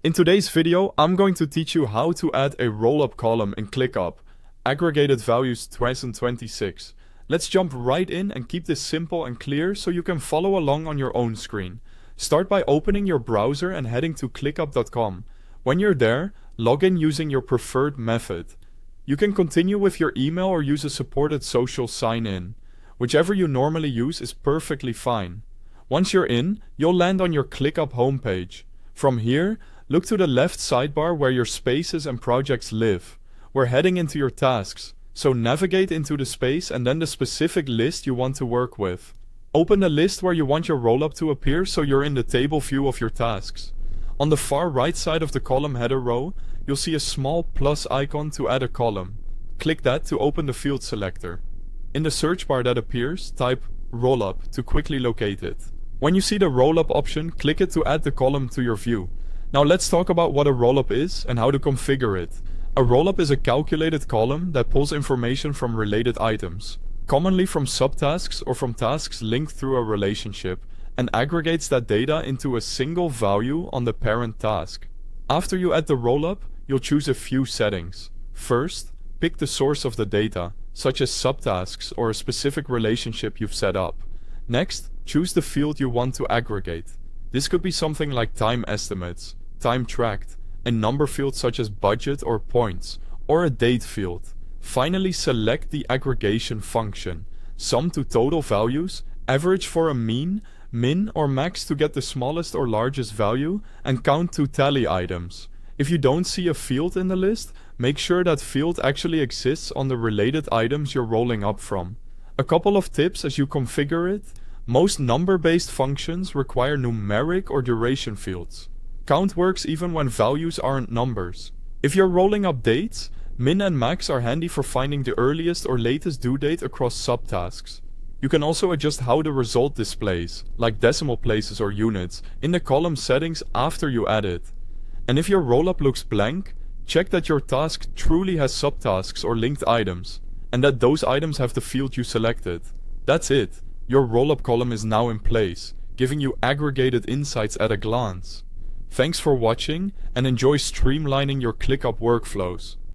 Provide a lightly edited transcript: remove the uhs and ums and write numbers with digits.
In today's video, I'm going to teach you how to add a Rollup column in ClickUp, Aggregated Values 2026. Let's jump right in and keep this simple and clear so you can follow along on your own screen. Start by opening your browser and heading to clickup.com. When you're there, log in using your preferred method. You can continue with your email or use a supported social sign-in. Whichever you normally use is perfectly fine. Once you're in, you'll land on your ClickUp homepage. From here, look to the left sidebar where your spaces and projects live. We're heading into your tasks, so navigate into the space and then the specific list you want to work with. Open the list where you want your rollup to appear so you're in the table view of your tasks. On the far right side of the column header row, you'll see a small plus icon to add a column. Click that to open the field selector. In the search bar that appears, type Rollup to quickly locate it. When you see the Rollup option, click it to add the column to your view. Now let's talk about what a rollup is and how to configure it. A rollup is a calculated column that pulls information from related items, commonly from subtasks or from tasks linked through a relationship, and aggregates that data into a single value on the parent task. After you add the rollup, you'll choose a few settings. First, pick the source of the data, such as subtasks or a specific relationship you've set up. Next, choose the field you want to aggregate. This could be something like time estimates, time tracked, a number field such as budget or points, or a date field. Finally, select the aggregation function. Sum to total values, average for a mean, min or max to get the smallest or largest value, and count to tally items. If you don't see a field in the list, make sure that field actually exists on the related items you're rolling up from. A couple of tips as you configure it. Most number-based functions require numeric or duration fields. Count works even when values aren't numbers. If you're rolling up dates, min and max are handy for finding the earliest or latest due date across subtasks. You can also adjust how the result displays, like decimal places or units, in the column settings after you add it. And if your rollup looks blank, check that your task truly has subtasks or linked items, and that those items have the field you selected. That's it. Your rollup column is now in place, giving you aggregated insights at a glance. Thanks for watching and enjoy streamlining your ClickUp workflows.